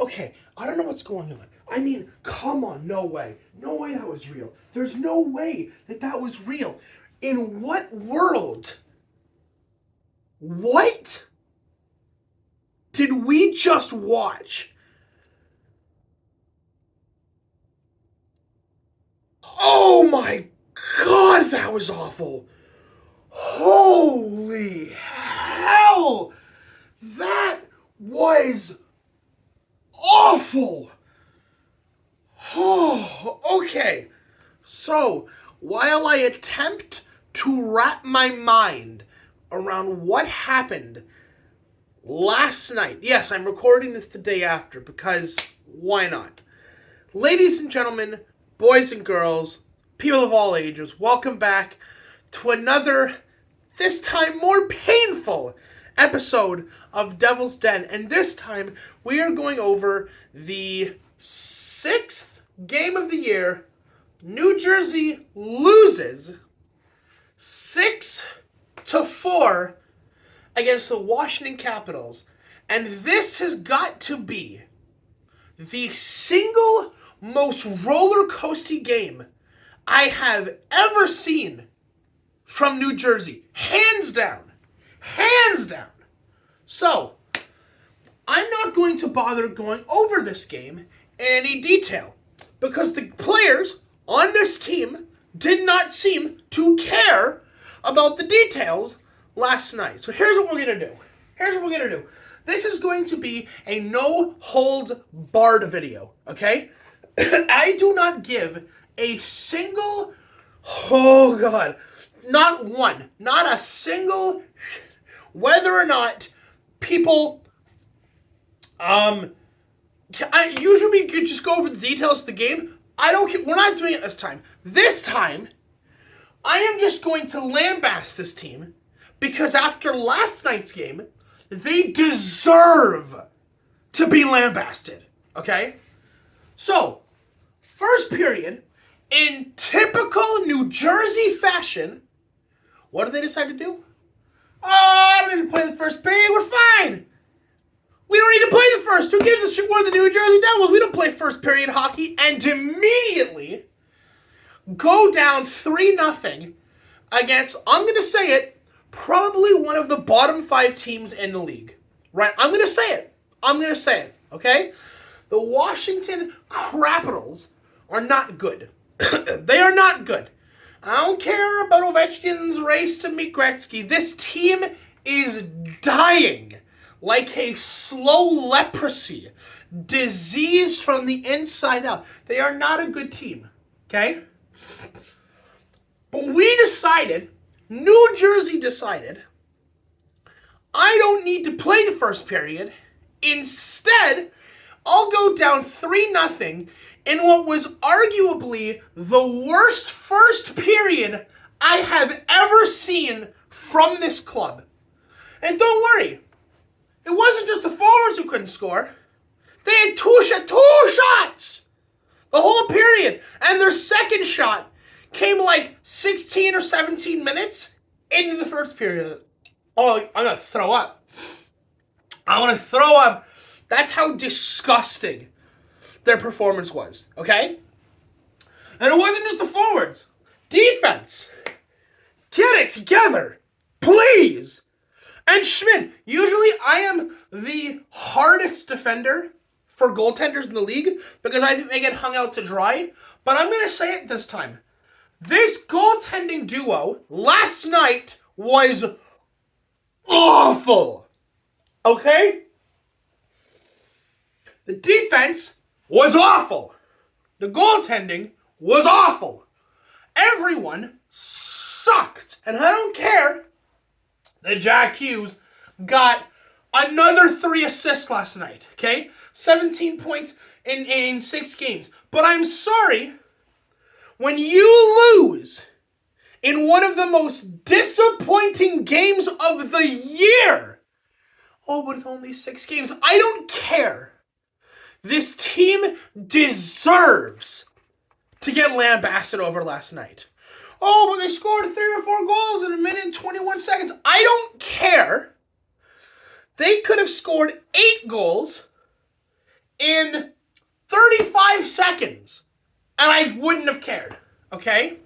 Okay, I don't know what's going on. I mean, come on, no way. No way that was real. There's no way that that was real. In what world? What did we just watch? Oh my God, that was awful. Holy hell. That was awful. Oh, okay. So, while I attempt to wrap my mind around what happened last night, yes, I'm recording this the day after because why not? Ladies and gentlemen, boys and girls, people of all ages, welcome back to another, this time more painful episode of Devil's Den. And this time, we are going over the 6th game of the year. New Jersey loses 6-4 against the Washington Capitals. And this has got to be the single most roller coaster game I have ever seen from New Jersey. Hands down. Hands down. So, I'm not going to bother going over this game in any detail because the players on this team did not seem to care about the details last night. So here's what we're going to do. This is going to be a no-holds-barred video, okay? I do not give a single, oh God, not one, not a single, whether or not people, usually we could just go over the details of the game. I don't care, we're not doing it this time. This time, I am just going to lambast this team because after last night's game, they deserve to be lambasted, okay? So, first period, in typical New Jersey fashion, what do they decide to do? Oh, I don't need to play the first period, we're fine. We don't need to play the first. Who gives a shit more than the New Jersey Devils? We don't play first period hockey. And immediately go down 3-0 against, I'm going to say it, probably one of the bottom 5 teams in the league. Right? I'm going to say it, okay? The Washington Capitals are not good. They are not good. I don't care about Ovechkin's race to meet Gretzky. This team is dying like a slow leprosy, diseased from the inside out. They are not a good team, okay? But New Jersey decided, I don't need to play the first period. Instead, I'll go down 3-0 in what was arguably the worst first period I have ever seen from this club. And don't worry, it wasn't just the forwards who couldn't score. They had two shots the whole period. And their second shot came like 16 or 17 minutes into the first period. Oh, I'm going to throw up. That's how disgusting their performance was, okay? And it wasn't just the forwards. Defense. Get it together, please. And Schmidt, usually I am the hardest defender for goaltenders in the league because I think they get hung out to dry. But I'm going to say it this time. This goaltending duo last night was awful. Okay? The defense was awful. The goaltending was awful. Everyone sucked. And I don't care that Jack Hughes got another 3 assists last night, okay? 17 points in 6 games. But I'm sorry, when you lose in one of the most disappointing games of the year, oh, but it's only 6 games. I don't care. This team deserves to get lambasted over last night. Oh, but they scored 3 or 4 goals in a minute and 21 seconds. I don't care. They could have scored 8 goals in 35 seconds, and I wouldn't have cared, okay?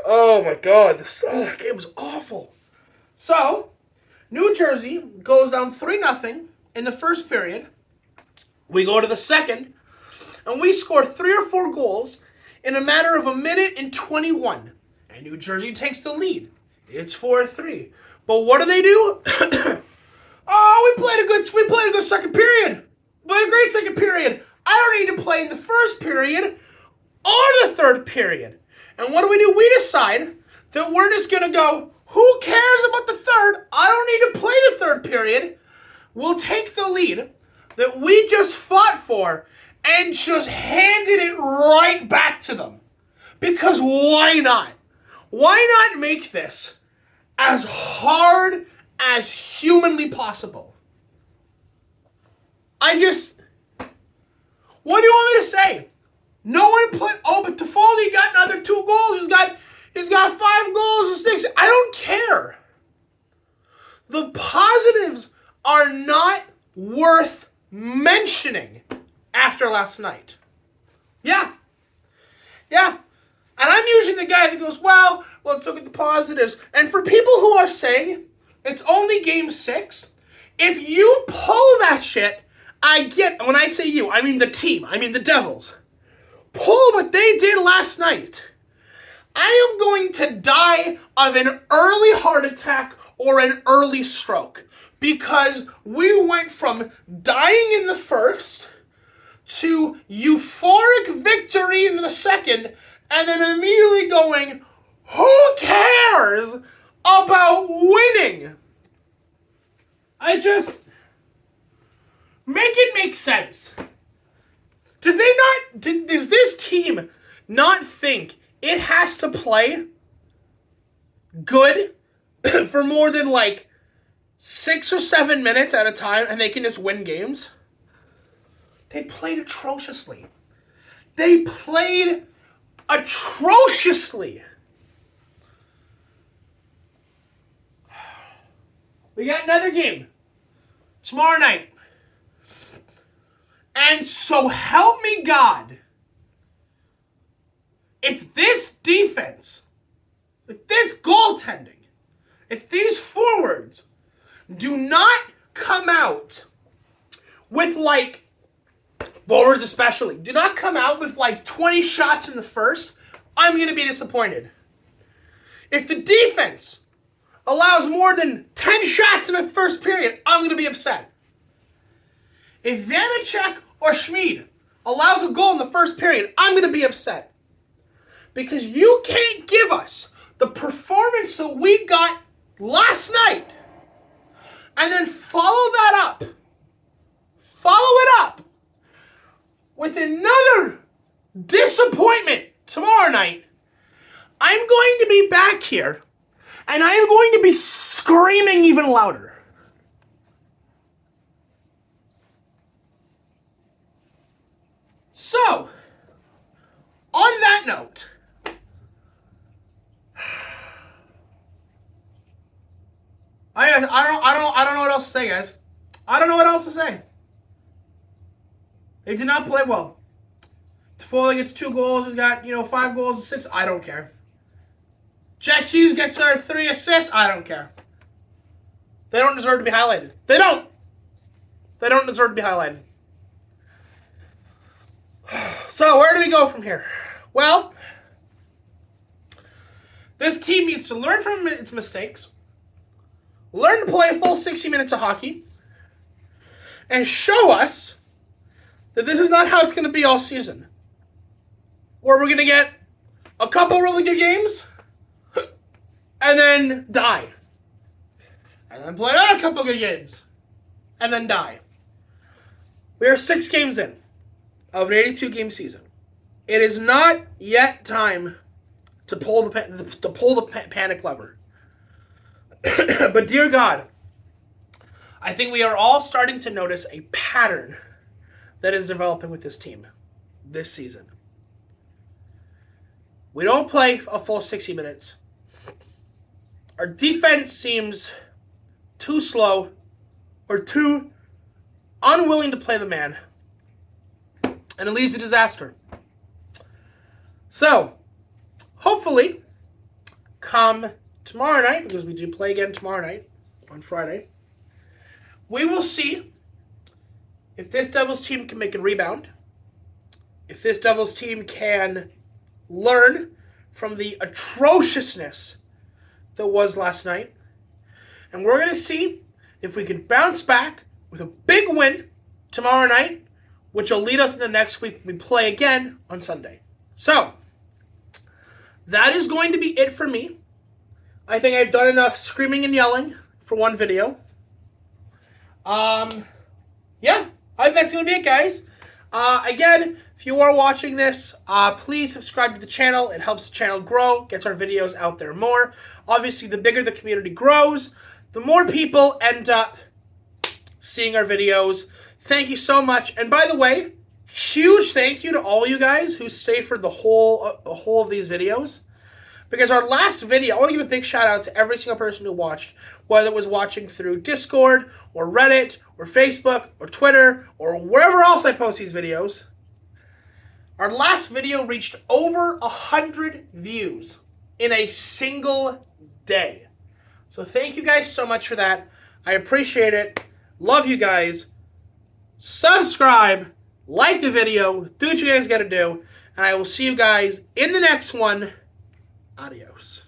Oh my God, that game was awful. So, New Jersey goes down 3-0 in the first period. We go to the second, and we score 3 or 4 goals in a matter of a minute and 21. And New Jersey takes the lead. It's 4-3. But what do? Oh, we played a good second period. Played a great second period. I don't need to play in the first period or the third period. And what do? We decide that we're just going to go, who cares about the third? I don't need to play the third period. We'll take the lead that we just fought for and just handed it right back to them. Because why not? Why not make this as hard as humanly possible? What do you want me to say? No one played. Oh, but Toffoli got another 2 goals. He's got 5 goals and 6. I don't care. The positives are not worth mentioning after last night. Yeah. And I'm usually the guy that goes, well, let's look at the positives. And for people who are saying it's only game 6, if you pull that shit, when I say you, I mean the team, I mean the Devils. Pull what they did last night. I am going to die of an early heart attack or an early stroke. Because we went from dying in the first to euphoric victory in the second, and then immediately going, who cares about winning? Make it make sense. Does this team not think it has to play good for more than 6 or 7 minutes at a time and they can just win games? They played atrociously. We got another game tomorrow night. And so help me God, if this defense, if this goaltending, if these forwards do not come out with forwards especially, do not come out with 20 shots in the first, I'm going to be disappointed. If the defense allows more than 10 shots in the first period, I'm going to be upset. If Vanacek or Schmid allows a goal in the first period, I'm going to be upset. Because you can't give us the performance that we got last night and then follow it up with another disappointment tomorrow night. I'm going to be back here and I am going to be screaming even louder. So, on that note, I don't know what else to say, guys. I don't know what else to say. They did not play well. Toffoli gets 2 goals. He's got 5 goals and 6. I don't care. Jack Hughes gets their 3 assists. I don't care. They don't deserve to be highlighted. They don't. They don't deserve to be highlighted. So, where do we go from here? Well, this team needs to learn from its mistakes, learn to play a full 60 minutes of hockey, and show us that this is not how it's going to be all season. Where we're going to get a couple really good games, and then die. And then play another couple good games, and then die. We are 6 games in of an 82-game season. It is not yet time to pull the panic lever. But dear God, I think we are all starting to notice a pattern that is developing with this team this season. We don't play a full 60 minutes. Our defense seems too slow or too unwilling to play the man. And it leads to disaster. So, hopefully, come tomorrow night, because we do play again tomorrow night, on Friday, we will see if this Devils team can make a rebound, if this Devils team can learn from the atrociousness that was last night, and we're going to see if we can bounce back with a big win tomorrow night, which will lead us into next week when we play again on Sunday. So, that is going to be it for me. I think I've done enough screaming and yelling for one video. Yeah, I think that's going to be it, guys. Again, if you are watching this, please subscribe to the channel. It helps the channel grow, gets our videos out there more. Obviously, the bigger the community grows, the more people end up seeing our videos. Thank you so much. And by the way, huge thank you to all you guys who stay for the whole of these videos. Because our last video, I want to give a big shout out to every single person who watched, whether it was watching through Discord, or Reddit, or Facebook, or Twitter, or wherever else I post these videos. Our last video reached over 100 views in a single day. So thank you guys so much for that. I appreciate it. Love you guys. Subscribe, like the video, do what you guys gotta do, and I will see you guys in the next one. Adios.